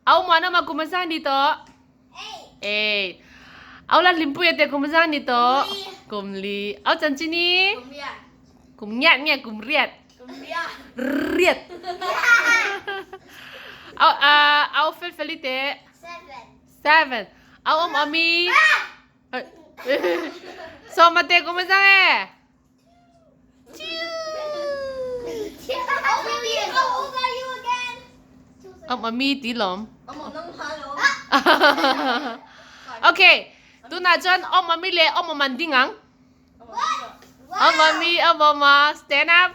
Au muanawma kumasang dito. 8. Au la limpuyate kumasang dito. Kumli. Au cancini. Kumnyat nya kumriat. Riat. Au felite. 7. Au ami. So mate kumasang Mami tí lom. Okay. Tu na chân mami le manding ang. Mami mama stand up.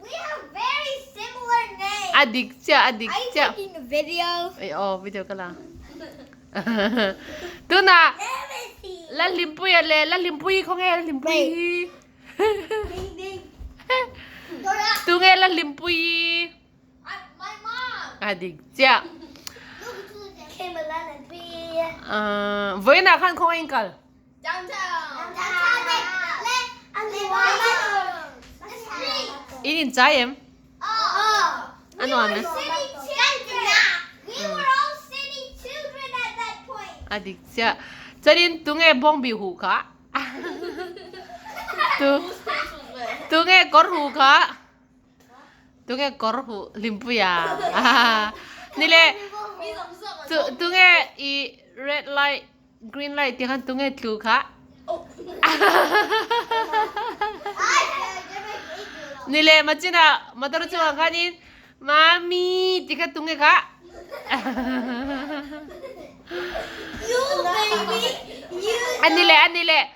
We have very similar names. Adik Are you taking a video? Video ka lang. Tu na la limpuy ko nga limpuy. Ding ding. Tu nga la limpuy. My mom. Adik siya. Với nào khăn không anh cần? Ini trái em. Ano ame? We were all city children at that point. Adik siya. Cho nên tụi nghe bong biểu hủ cả. Tụi nghe có hủ cả. Tụi nghe có hủ limpuya. Nile tụi nghe i red light, green light thì hắn tụi nghe tụi cả. Nile mà chỉ là mà tao cho anh cái mami thì cái tụi nghe cả. You baby. Anh nile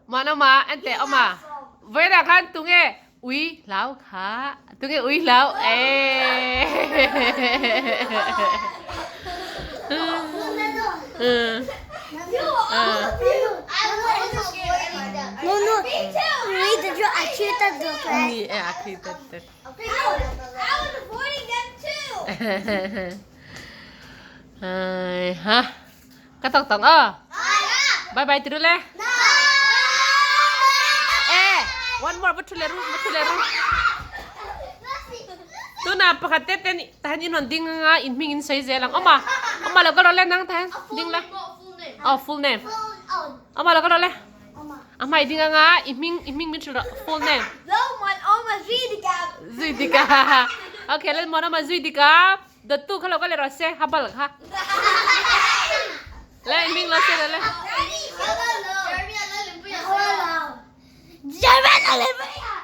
muanawma anh tệ ông à. Với là khăn tụi nghe uy lão khá. Tụi nghe uy lão. No. Me too. Read the drill. I treat that drill, correct? I created that. I was avoiding them too. Hả? Cái tóc tóc bye bye từ lên. One more but tuleru. Tu na pakatete ni tahan non ding nga inming in size lang. Oma la ko le nang tahan ding la. Full name. Oma la ko le. Ama ding nga iming min full name. Muanawma Zuidika. Okay, let muanawma Zuidika. The two kalau ko le rose habal ha. Le iming la se le.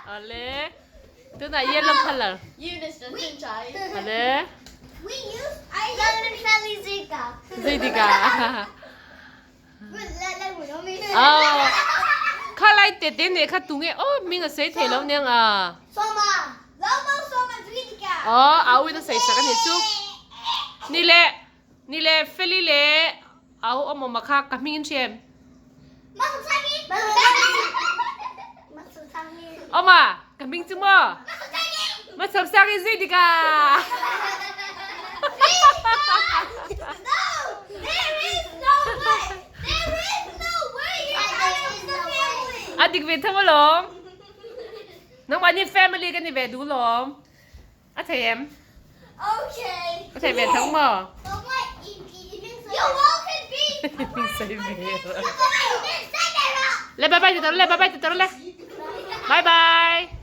Ale. Tu na yellow color. Ale. We use feli Zuidika. Khá lại tết đến này khá tung nghe mình ở xây thể lâu nè Soma Zuidika. Áo nó xây cái này chú. Nì lệ feli lệ áo mà khá cả mình xem. Mà cả mình chú mà sắp sang cái gì đi cả. Adik về thăm lom. Nông bạn như family cái này về đủ lom. Thầy em. Okay. Thầy về thăm mà. You all can be. Mình say về. Lên bye bye từ từ lên. Bye bye.